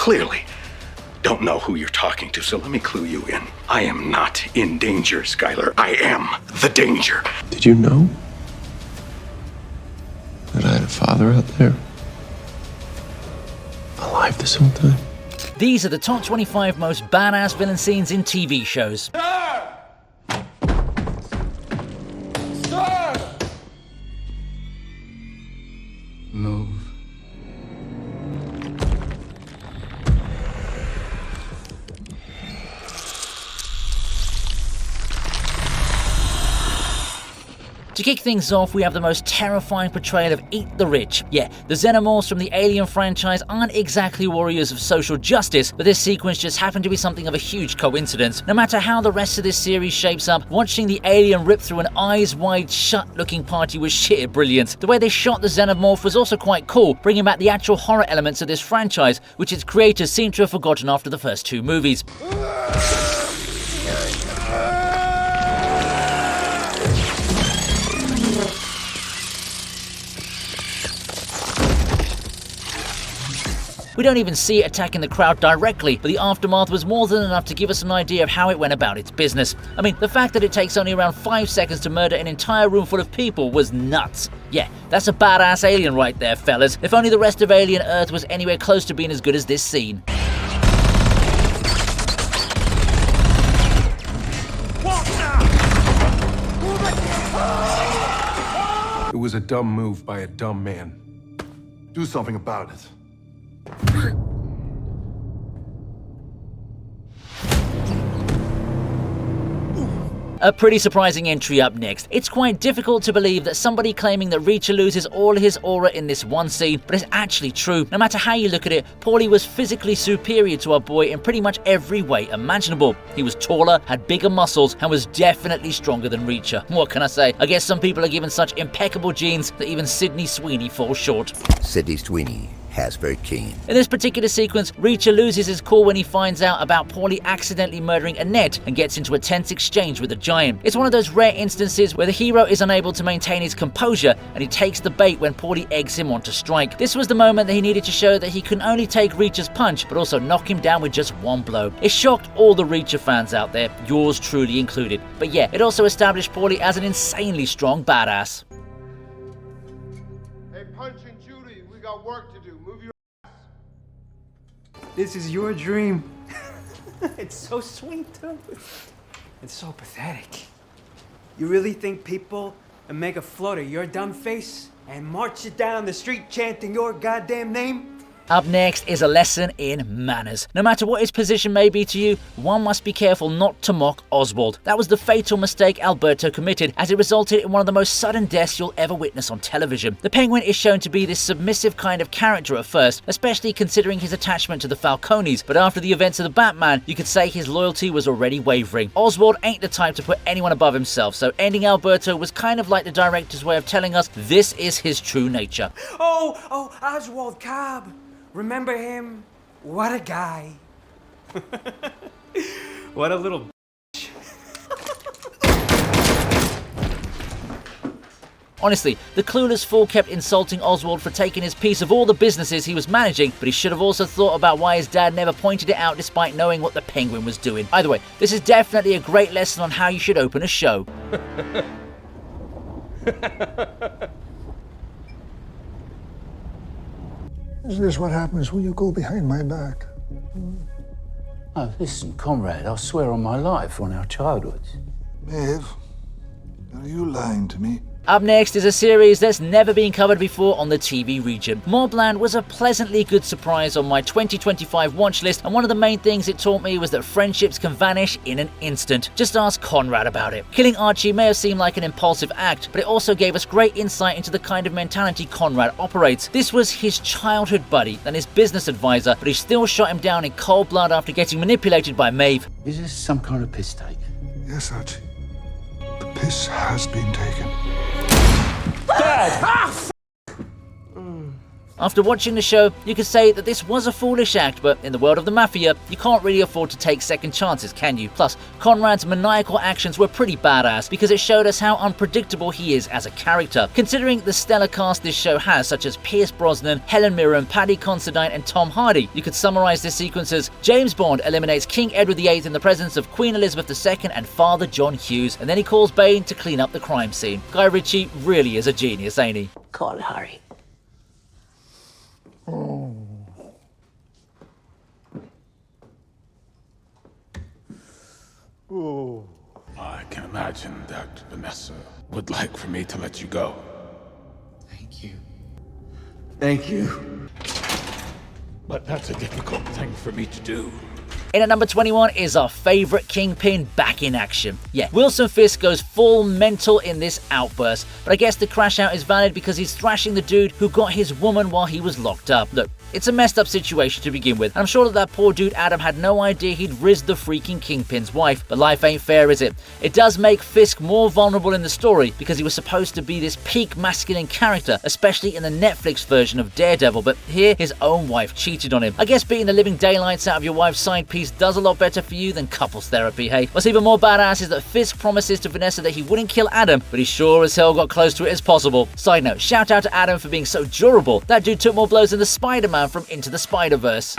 clearly don't know who you're talking to, so let me clue you in. I am not in danger, Skylar. I am the danger. Did you know that I had a father out there? Alive this whole time? These are the top 25 most badass villain scenes in TV shows. Sir! Sir! Move. To kick things off, we have the most terrifying portrayal of Eat the Rich. Yeah, the xenomorphs from the Alien franchise aren't exactly warriors of social justice, but this sequence just happened to be something of a huge coincidence. No matter how the rest of this series shapes up, watching the alien rip through an eyes wide shut looking party was sheer brilliant. The way they shot the xenomorph was also quite cool, bringing back the actual horror elements of this franchise, which its creators seem to have forgotten after the first two movies. We don't even see it attacking the crowd directly, but the aftermath was more than enough to give us an idea of how it went about its business. I mean, the fact that it takes only around 5 seconds to murder an entire room full of people was nuts. Yeah, that's a badass alien right there, fellas. If only the rest of Alien Earth was anywhere close to being as good as this scene. It was a dumb move by a dumb man. Do something about it. A pretty surprising entry up next. It's quite difficult to believe that somebody claiming that Reacher loses all his aura in this one scene, but it's actually true. No matter how you look at it, Paulie was physically superior to our boy in pretty much every way imaginable. He was taller, had bigger muscles, and was definitely stronger than Reacher. What can I say? I guess some people are given such impeccable genes that even Sydney Sweeney falls short. Sydney Sweeney has very keen. In this particular sequence, Reacher loses his cool when he finds out about Paulie accidentally murdering Annette and gets into a tense exchange with the giant. It's one of those rare instances where the hero is unable to maintain his composure and he takes the bait when Paulie eggs him on to strike. This was the moment that he needed to show that he can only take Reacher's punch but also knock him down with just one blow. It shocked all the Reacher fans out there, yours truly included. But yeah, it also established Paulie as an insanely strong badass. Hey, Punch and Judy, we got work to do. Move your ass. This is your dream. It's so sweet, too. It's so pathetic. You really think people would make a float of your dumb face and march you down the street chanting your goddamn name? Up next is a lesson in manners. No matter what his position may be to you, one must be careful not to mock Oswald. That was the fatal mistake Alberto committed, as it resulted in one of the most sudden deaths you'll ever witness on television. The Penguin is shown to be this submissive kind of character at first, especially considering his attachment to the Falcones, but after the events of the Batman, you could say his loyalty was already wavering. Oswald ain't the type to put anyone above himself, so ending Alberto was kind of like the director's way of telling us this is his true nature. Oh, Oswald Cobb. Remember him? What a guy. What a little bitch. Honestly, the clueless fool kept insulting Oswald for taking his piece of all the businesses he was managing, but he should have also thought about why his dad never pointed it out despite knowing what the Penguin was doing. Either way, this is definitely a great lesson on how you should open a show. Is this what happens when you go behind my back? Oh, listen, comrade, I swear on my life on our childhoods. Maeve, are you lying to me? Up next is a series that's never been covered before on the TV region. Mobland was a pleasantly good surprise on my 2025 watch list, and one of the main things it taught me was that friendships can vanish in an instant. Just ask Conrad about it. Killing Archie may have seemed like an impulsive act, but it also gave us great insight into the kind of mentality Conrad operates. This was his childhood buddy and his business advisor, but he still shot him down in cold blood after getting manipulated by Maeve. Is this some kind of piss take? Yes, Archie. The piss has been taken. Dad! After watching the show, you could say that this was a foolish act, but in the world of the Mafia, you can't really afford to take second chances, can you? Plus, Conrad's maniacal actions were pretty badass because it showed us how unpredictable he is as a character. Considering the stellar cast this show has, such as Pierce Brosnan, Helen Mirren, Paddy Considine, and Tom Hardy, you could summarize this sequence as James Bond eliminates King Edward VIII in the presence of Queen Elizabeth II and Father John Hughes, and then he calls Bane to clean up the crime scene. Guy Ritchie really is a genius, ain't he? Call Harry. I can imagine that Vanessa would like for me to let you go. Thank you. Thank you. But that's a difficult thing for me to do. In at number 21 is our favourite Kingpin back in action. Yeah, Wilson Fisk goes full mental in this outburst, but I guess the crash out is valid because he's thrashing the dude who got his woman while he was locked up. Look, it's a messed up situation to begin with, and I'm sure that poor dude Adam had no idea he'd rizzed the freaking Kingpin's wife, but life ain't fair, is it? It does make Fisk more vulnerable in the story because he was supposed to be this peak masculine character, especially in the Netflix version of Daredevil, but here his own wife cheated on him. I guess beating the living daylights out of your wife's side piece does a lot better for you than couples therapy, hey? What's even more badass is that Fisk promises to Vanessa that he wouldn't kill Adam, but he sure as hell got close to it as possible. Side note, shout out to Adam for being so durable. That dude took more blows than the Spider-Man from Into the Spider-Verse.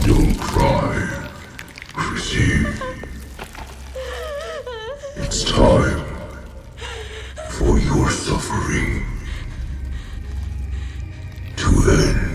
Don't cry, Chrissy. It's time for your suffering to end.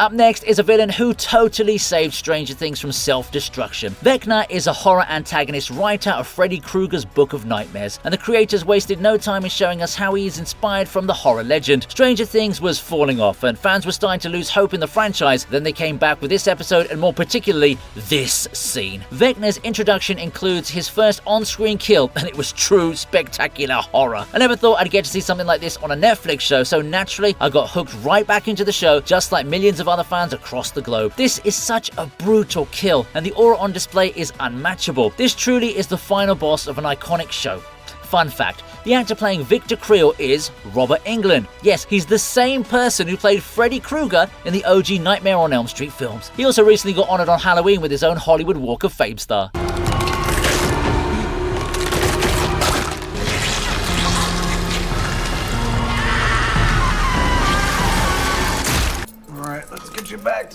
Up next is a villain who totally saved Stranger Things from self-destruction. Vecna is a horror antagonist right out of Freddy Krueger's Book of Nightmares, and the creators wasted no time in showing us how he is inspired from the horror legend. Stranger Things was falling off, and fans were starting to lose hope in the franchise. Then they came back with this episode, and more particularly, this scene. Vecna's introduction includes his first on-screen kill, and it was true spectacular horror. I never thought I'd get to see something like this on a Netflix show, so naturally, I got hooked right back into the show, just like millions of other fans across the globe. This is such a brutal kill, and the aura on display is unmatchable. This truly is the final boss of an iconic show. Fun fact, the actor playing Victor Creel is Robert Englund. Yes, he's the same person who played Freddy Krueger in the OG Nightmare on Elm Street films. He also recently got honoured on Halloween with his own Hollywood Walk of Fame star. Get you back.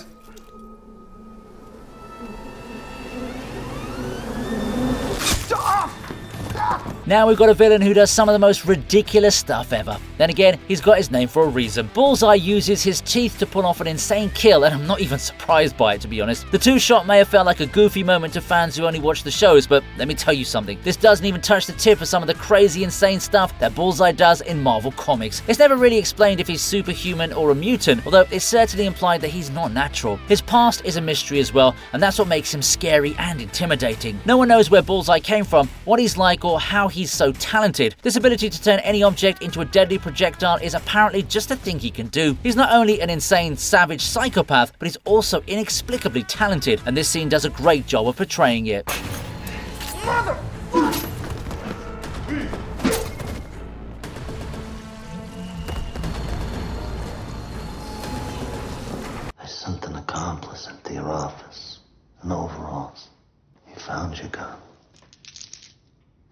Now we've got a villain who does some of the most ridiculous stuff ever. Then again, he's got his name for a reason. Bullseye uses his teeth to pull off an insane kill, and I'm not even surprised by it, to be honest. The two-shot may have felt like a goofy moment to fans who only watch the shows, but let me tell you something. This doesn't even touch the tip of some of the crazy, insane stuff that Bullseye does in Marvel Comics. It's never really explained if he's superhuman or a mutant, although it's certainly implied that he's not natural. His past is a mystery as well, and that's what makes him scary and intimidating. No one knows where Bullseye came from, what he's like, or how he's so talented. This ability to turn any object into a deadly projectile is apparently just a thing he can do. He's not only an insane, savage psychopath, but he's also inexplicably talented, and this scene does a great job of portraying it. I sent an accomplice into your office in overalls. He found your gun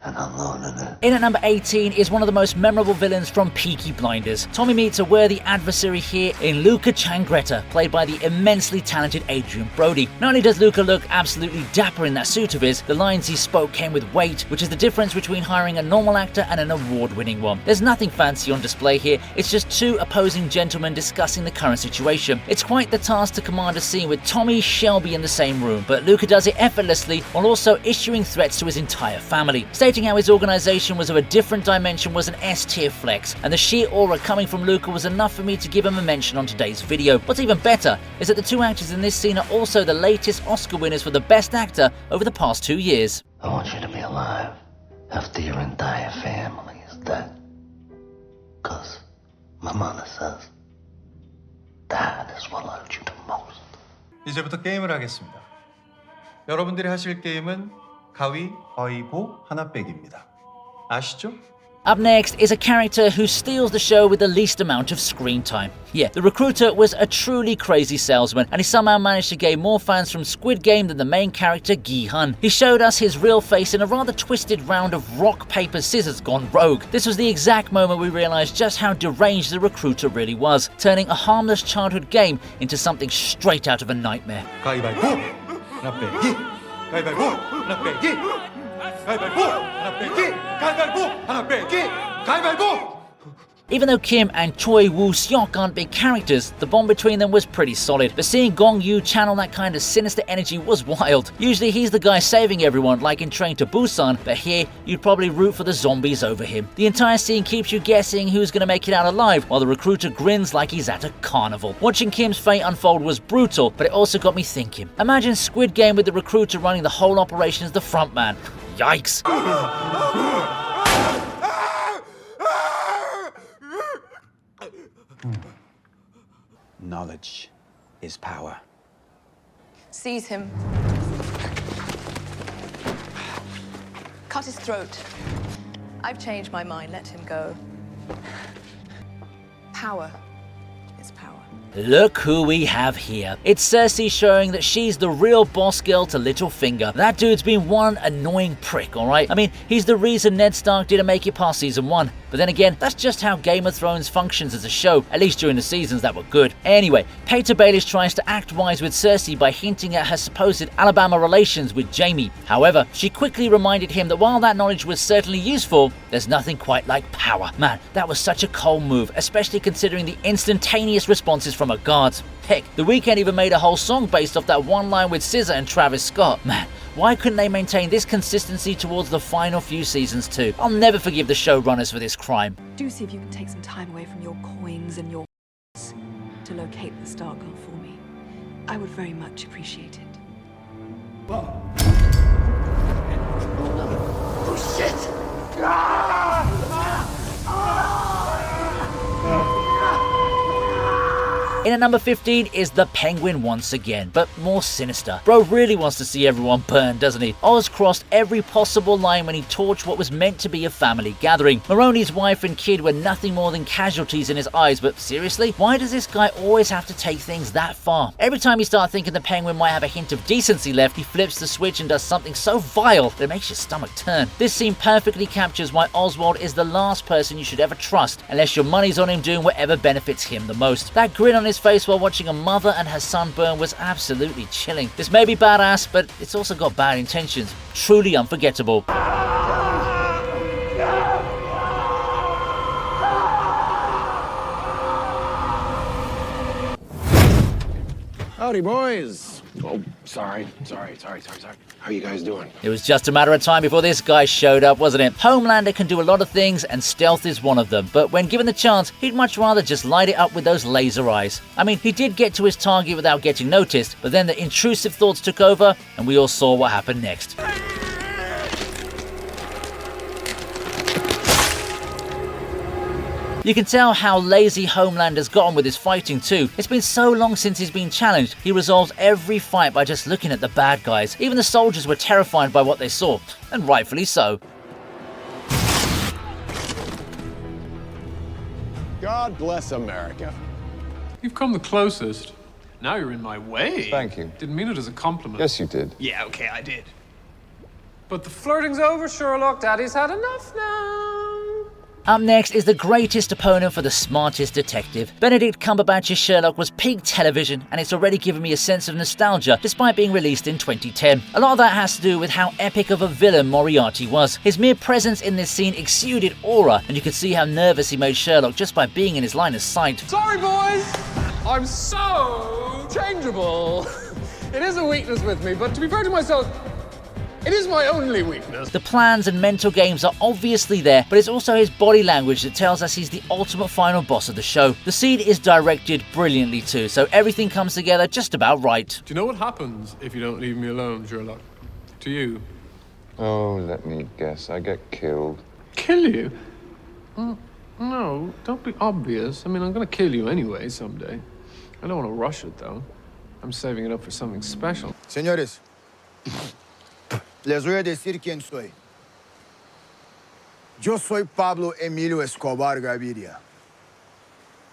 and unloaded it. In at number 18 is one of the most memorable villains from Peaky Blinders. Tommy meets a worthy adversary here in Luca Changretta, played by the immensely talented Adrian Brody. Not only does Luca look absolutely dapper in that suit of his, the lines he spoke came with weight, which is the difference between hiring a normal actor and an award-winning one. There's nothing fancy on display here, it's just two opposing gentlemen discussing the current situation. It's quite the task to command a scene with Tommy Shelby in the same room, but Luca does it effortlessly while also issuing threats to his entire family. Stating how his organization was of a different dimension was an S-tier flex, and the sheer aura coming from Luca was enough for me to give him a mention on today's video. What's even better is that the two actors in this scene are also the latest Oscar winners for the Best Actor over the past 2 years. I want you to be alive after your entire family is dead. Because my mother says that is what hurt you the most. 이제부터 게임을 하겠습니다. 여러분들이 하실 게임은 가위바위보 하나 빼기입니다. 아시죠? Up next is a character who steals the show with the least amount of screen time. Yeah, the recruiter was a truly crazy salesman, and he somehow managed to gain more fans from Squid Game than the main character Gideon. He showed us his real face in a rather twisted round of rock, paper, scissors gone rogue. This was the exact moment we realized just how deranged the recruiter really was, turning a harmless childhood game into something straight out of a nightmare. 가위바위보 하나 빼기. 가위바위보 하나 빼기. 가위바위보 하나 빼기. 가위바위보 하나 빼기. 가위바위보. Even though Kim and Choi Woo-seok aren't big characters, the bond between them was pretty solid, but seeing Gong Yoo channel that kind of sinister energy was wild. Usually he's the guy saving everyone like in Train to Busan, but here you'd probably root for the zombies over him. The entire scene keeps you guessing who's going to make it out alive, while the recruiter grins like he's at a carnival. Watching Kim's fate unfold was brutal, but it also got me thinking. Imagine Squid Game with the recruiter running the whole operation as the frontman. Yikes. Knowledge is power. Seize him. Cut his throat. I've changed my mind. Let him go. Power is power. Look who we have here. It's Cersei showing that she's the real boss girl to Littlefinger. That dude's been one annoying prick, alright? I mean, he's the reason Ned Stark didn't make it past season 1. But then again, that's just how Game of Thrones functions as a show, at least during the seasons that were good. Anyway, Peter Baelish tries to act wise with Cersei by hinting at her supposed Alabama relations with Jaime. However, she quickly reminded him that while that knowledge was certainly useful, there's nothing quite like power. Man, that was such a cold move, especially considering the instantaneous responses from her guards. Heck, The Weeknd even made a whole song based off that one line with SZA and Travis Scott. Man, why couldn't they maintain this consistency towards the final few seasons too? I'll never forgive the showrunners for this crime. Do see if you can take some time away from your coins and your to locate the Star Girl for me. I would very much appreciate it. Oh, In at number 15 is the Penguin once again, but more sinister. Bro really wants to see everyone burn, doesn't he? Oz crossed every possible line when he torched what was meant to be a family gathering. Maroni's wife and kid were nothing more than casualties in his eyes, but seriously? Why does this guy always have to take things that far? Every time you start thinking the Penguin might have a hint of decency left, he flips the switch and does something so vile that it makes your stomach turn. This scene perfectly captures why Oswald is the last person you should ever trust, unless your money's on him doing whatever benefits him the most. That grin on his face while watching a mother and her son burn was absolutely chilling. This may be badass, but it's also got bad intentions. Truly unforgettable. Howdy, boys. Oh, sorry. How you guys doing? It was just a matter of time before this guy showed up, wasn't it? Homelander can do a lot of things, and stealth is one of them, but when given the chance, he'd much rather just light it up with those laser eyes. I mean, he did get to his target without getting noticed, but then the intrusive thoughts took over, and we all saw what happened next. You can tell how lazy Homelander's gotten with his fighting too. It's been so long since he's been challenged, he resolves every fight by just looking at the bad guys. Even the soldiers were terrified by what they saw, and rightfully so. God bless America. You've come the closest. Now you're in my way. Thank you. Didn't mean it as a compliment. Yes, you did. Yeah, okay, I did. But the flirting's over, Sherlock. Daddy's had enough now. Up next is the greatest opponent for the smartest detective. Benedict Cumberbatch's Sherlock was peak television, and it's already given me a sense of nostalgia despite being released in 2010. A lot of that has to do with how epic of a villain Moriarty was. His mere presence in this scene exuded aura, and you could see how nervous he made Sherlock just by being in his line of sight. Sorry, boys. I'm so changeable. It is a weakness with me, but to be fair to myself, it is my only weakness. The plans and mental games are obviously there, but it's also his body language that tells us he's the ultimate final boss of the show. The scene is directed brilliantly too, so everything comes together just about right. Do you know what happens if you don't leave me alone, Sherlock? To you? Oh, let me guess. I get killed. Kill you? No, don't be obvious. I mean, I'm gonna kill you anyway someday. I don't want to rush it, though. I'm saving it up for something special. Señores, Les voy a decir quién soy. Yo soy Pablo Emilio Escobar Gaviria.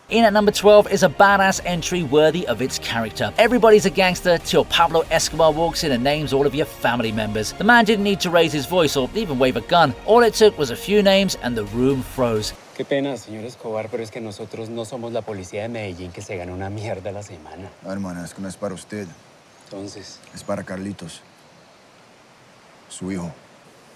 In at number 12 is a badass entry worthy of its character. Everybody's a gangster till Pablo Escobar walks in and names all of your family members. The man didn't need to raise his voice or even wave a gun. All it took was a few names and the room froze. Qué pena, señor Escobar, pero es que nosotros no somos la policía de Medellín que se gana una mierda a la semana. No, hermana, es que no es para usted. Entonces, es para Carlitos, su hijo.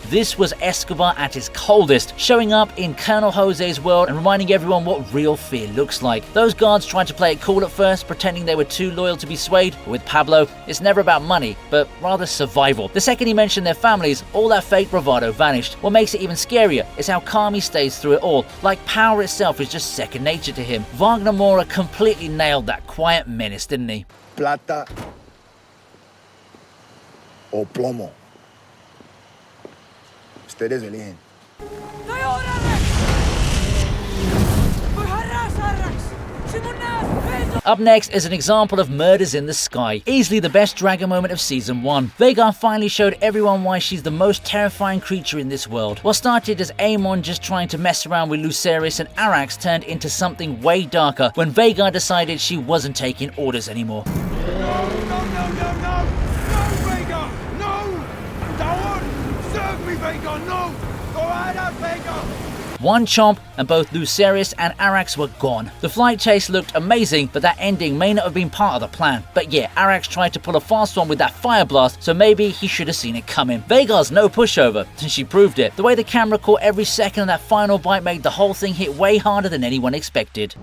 This was Escobar at his coldest, showing up in Colonel Jose's world and reminding everyone what real fear looks like. Those guards tried to play it cool at first, pretending they were too loyal to be swayed, but with Pablo, it's never about money, but rather survival. The second he mentioned their families, all that fake bravado vanished. What makes it even scarier is how calm he stays through it all, like power itself is just second nature to him. Vhagar Mora completely nailed that quiet menace, didn't he? Plata o plomo. Ustedes eligen. Up next is an example of murders in the sky, easily the best dragon moment of season 1. Vhagar finally showed everyone why she's the most terrifying creature in this world. What started as Aemon just trying to mess around with Lucerys and Arax turned into something way darker when Vhagar decided she wasn't taking orders anymore. One chomp and both Lucerys and Arax were gone. The flight chase looked amazing, but that ending may not have been part of the plan. But yeah, Arax tried to pull a fast one with that fire blast, so maybe he should have seen it coming. Vhagar's no pushover, and she proved it. The way the camera caught every second of that final bite made the whole thing hit way harder than anyone expected.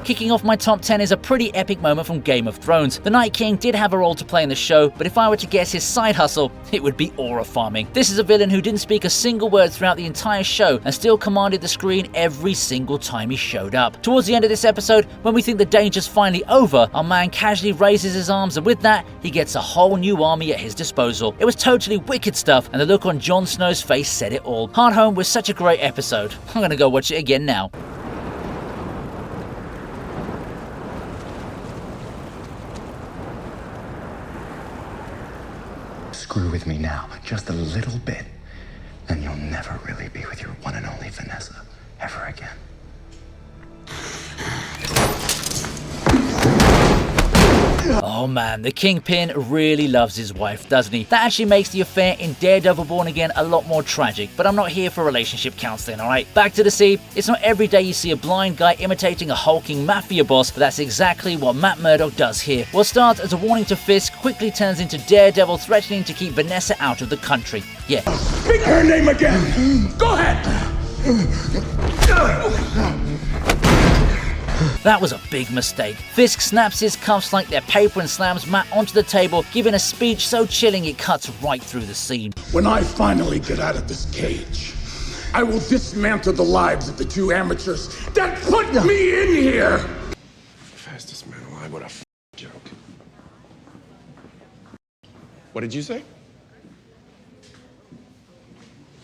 Kicking off my top 10 is a pretty epic moment from Game of Thrones. The Night King did have a role to play in the show, but if I were to guess his side hustle, it would be aura farming. This is a villain who didn't speak a single word throughout the entire show and still commanded the screen every single time he showed up. Towards the end of this episode, when we think the danger's finally over, our man casually raises his arms and with that, he gets a whole new army at his disposal. It was totally wicked stuff and the look on Jon Snow's face said it all. Hardhome was such a great episode. I'm gonna go watch it again now. Screw with me now, just a little bit, and you'll never really be with your one and only Vanessa ever again. Oh man, the Kingpin really loves his wife, doesn't he? That actually makes the affair in Daredevil Born Again a lot more tragic, but I'm not here for relationship counseling, alright? Back to the sea, it's not every day you see a blind guy imitating a hulking mafia boss, but that's exactly what Matt Murdock does here. What starts as a warning to Fisk quickly turns into Daredevil threatening to keep Vanessa out of the country. Yeah. Speak her name again! Go ahead! That was a big mistake. Fisk snaps his cuffs like they're paper and slams Matt onto the table, giving a speech so chilling it cuts right through the scene. When I finally get out of this cage, I will dismantle the lives of the two amateurs that put me in here! Fastest man alive, what a joke. What did you say?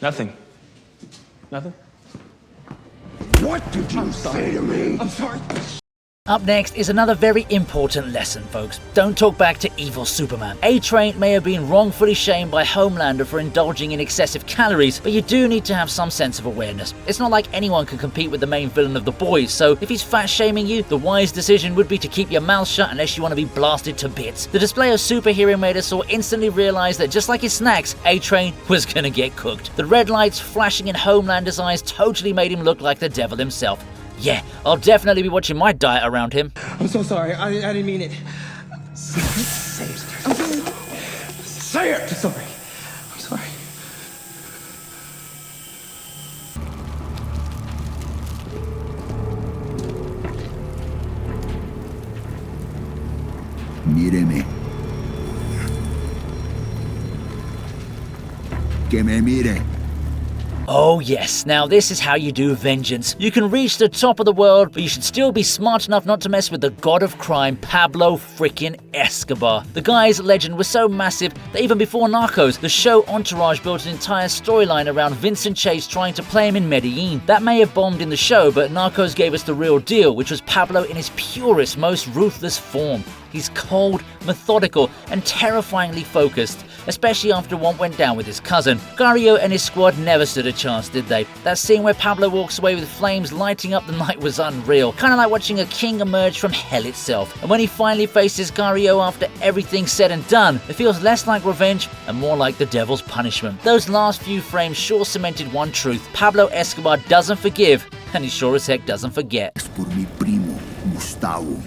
Nothing. Nothing? What did you say to me? I'm sorry. Up next is another very important lesson, folks. Don't talk back to evil Superman. A-Train may have been wrongfully shamed by Homelander for indulging in excessive calories, but you do need to have some sense of awareness. It's not like anyone can compete with the main villain of The Boys, so if he's fat shaming you, the wise decision would be to keep your mouth shut unless you want to be blasted to bits. The display of superhero made us all instantly realize that just like his snacks, A-Train was gonna get cooked. The red lights flashing in Homelander's eyes totally made him look like the devil himself. Yeah, I'll definitely be watching my diet around him. I'm so sorry. I didn't mean it. Say it. Say it! I'm sorry. I'm sorry. Míreme. Que me mire. Oh yes, now this is how you do vengeance. You can reach the top of the world, but you should still be smart enough not to mess with the god of crime, Pablo frickin' Escobar. The guy's legend was so massive that even before Narcos, the show Entourage built an entire storyline around Vincent Chase trying to play him in Medellin. That may have bombed in the show, but Narcos gave us the real deal, which was Pablo in his purest, most ruthless form. He's cold, methodical, and terrifyingly focused, especially after what went down with his cousin. Gario and his squad never stood a chance, did they? That scene where Pablo walks away with flames lighting up the night was unreal, kind of like watching a king emerge from hell itself. And when he finally faces Gario after everything's said and done, it feels less like revenge and more like the devil's punishment. Those last few frames sure cemented one truth: Pablo Escobar doesn't forgive, and he sure as heck doesn't forget. Por mi primo, Gustavo.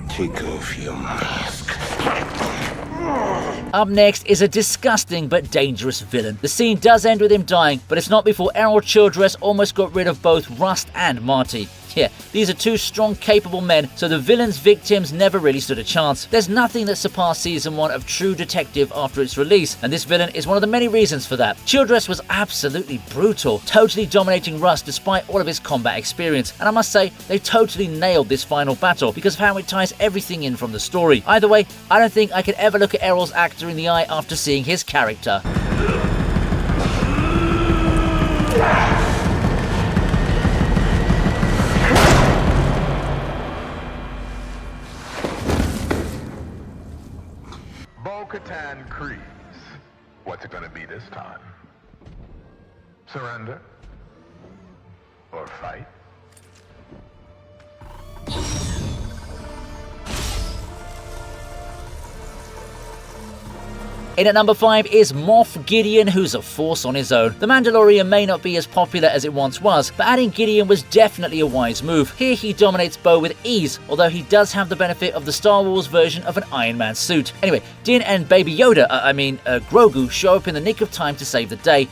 Take off your mask. Up next is a disgusting but dangerous villain. The scene does end with him dying, but it's not before Childress almost got rid of both Rust and Marty. Yeah, these are two strong, capable men, so the villain's victims never really stood a chance. There's nothing that surpassed Season 1 of True Detective after its release, and this villain is one of the many reasons for that. Childress was absolutely brutal, totally dominating Rust despite all of his combat experience, and I must say, they totally nailed this final battle because of how it ties everything in from the story. Either way, I don't think I could ever look at Errol's actor in the eye after seeing his character. Bo-Katan Kryze. What's it gonna be this time? Surrender? Or fight? In at number 5 is Moff Gideon, who's a force on his own. The Mandalorian may not be as popular as it once was, but adding Gideon was definitely a wise move. Here he dominates Bo with ease, although he does have the benefit of the Star Wars version of an Iron Man suit. Anyway, Din and Baby Yoda, Grogu, show up in the nick of time to save the day.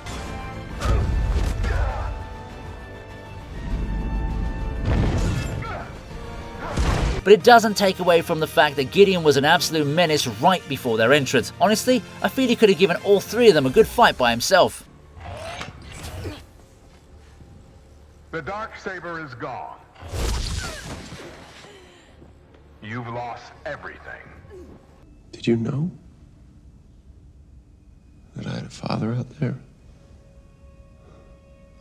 But it doesn't take away from the fact that Gideon was an absolute menace right before their entrance. Honestly, I feel he could have given all three of them a good fight by himself. The Darksaber is gone. You've lost everything. Did you know that I had a father out there?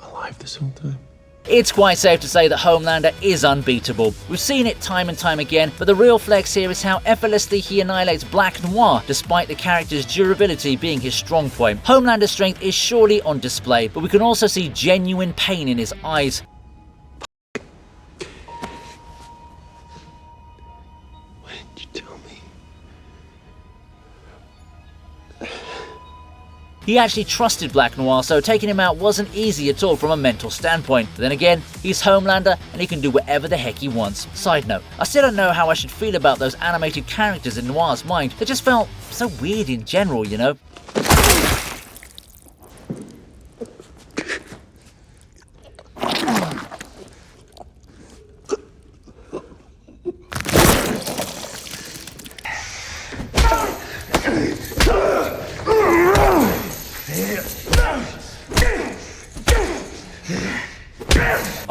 Alive this whole time? It's quite safe to say that Homelander is unbeatable. We've seen it time and time again, but the real flex here is how effortlessly he annihilates Black Noir, despite the character's durability being his strong point. Homelander's strength is surely on display, but we can also see genuine pain in his eyes. Why didn't you tell me? He actually trusted Black Noir, so taking him out wasn't easy at all from a mental standpoint. But then again, he's Homelander and he can do whatever the heck he wants. Side note, I still don't know how I should feel about those animated characters in Noir's mind. They just felt so weird in general, you know?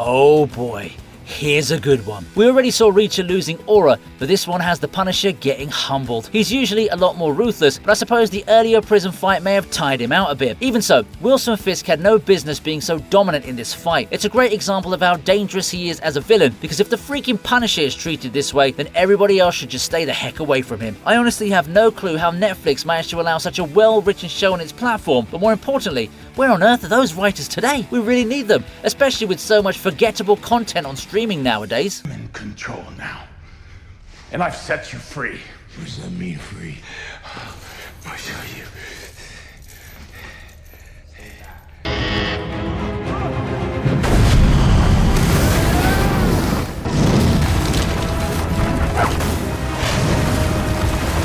Oh boy, here's a good one. We already saw Reacher losing aura, but this one has the Punisher getting humbled. He's usually a lot more ruthless, but I suppose the earlier prison fight may have tired him out a bit. Even so, Wilson Fisk had no business being so dominant in this fight. It's a great example of how dangerous he is as a villain, because if the freaking Punisher is treated this way, then everybody else should just stay the heck away from him. I honestly have no clue how Netflix managed to allow such a well-written show on its platform, but more importantly, where on earth are those writers today? We really need them, especially with so much forgettable content on streaming nowadays. I'm in control now, and I've set you free. What does that mean, free? I'll show you.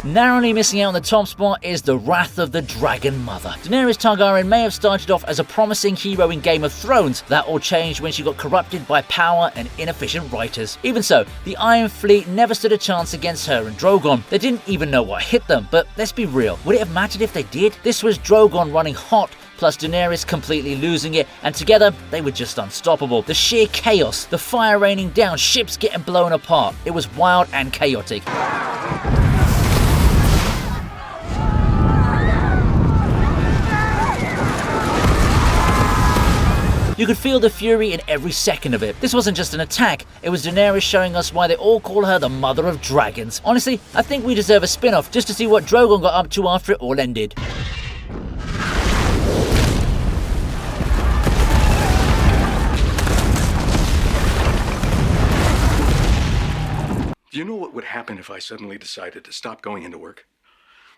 Narrowly missing out on the top spot is the Wrath of the Dragon Mother. Daenerys Targaryen may have started off as a promising hero in Game of Thrones. That all changed when she got corrupted by power and inefficient writers. Even so, the Iron Fleet never stood a chance against her and Drogon. They didn't even know what hit them, but let's be real, would it have mattered if they did? This was Drogon running hot, plus Daenerys completely losing it, and together they were just unstoppable. The sheer chaos, the fire raining down, ships getting blown apart. It was wild and chaotic. You could feel the fury in every second of it. This wasn't just an attack, it was Daenerys showing us why they all call her the Mother of Dragons. Honestly, I think we deserve a spin-off just to see what Drogon got up to after it all ended. Do you know what would happen if I suddenly decided to stop going into work?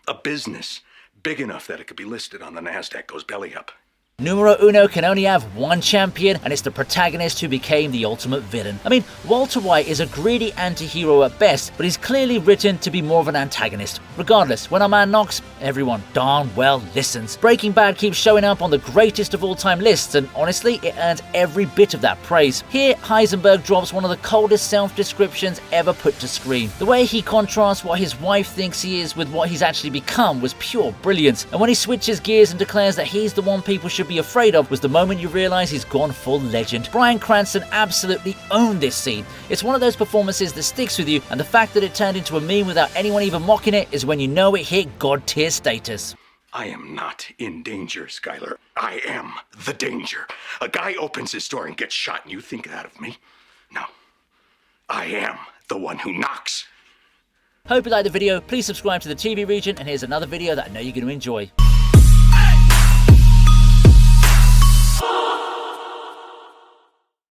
A business big enough that it could be listed on the NASDAQ goes belly up. Numero uno can only have one champion, and it's the protagonist who became the ultimate villain. I mean, Walter White is a greedy anti-hero at best, but he's clearly written to be more of an antagonist. Regardless, when our man knocks, everyone darn well listens. Breaking Bad keeps showing up on the greatest of all time lists, and honestly, it earns every bit of that praise. Here, Heisenberg drops one of the coldest self-descriptions ever put to screen. The way he contrasts what his wife thinks he is with what he's actually become was pure brilliance. And when he switches gears and declares that he's the one people should be afraid of was the moment you realize he's gone full legend. Bryan Cranston absolutely owned this scene. It's one of those performances that sticks with you, and the fact that it turned into a meme without anyone even mocking it is when you know it hit god tier status. I am not in danger, Skylar. I am the danger. A guy opens his door and gets shot and you think that of me? No. I am the one who knocks. Hope you liked the video. Please subscribe to the TV Regent, and here's another video that I know you're going to enjoy.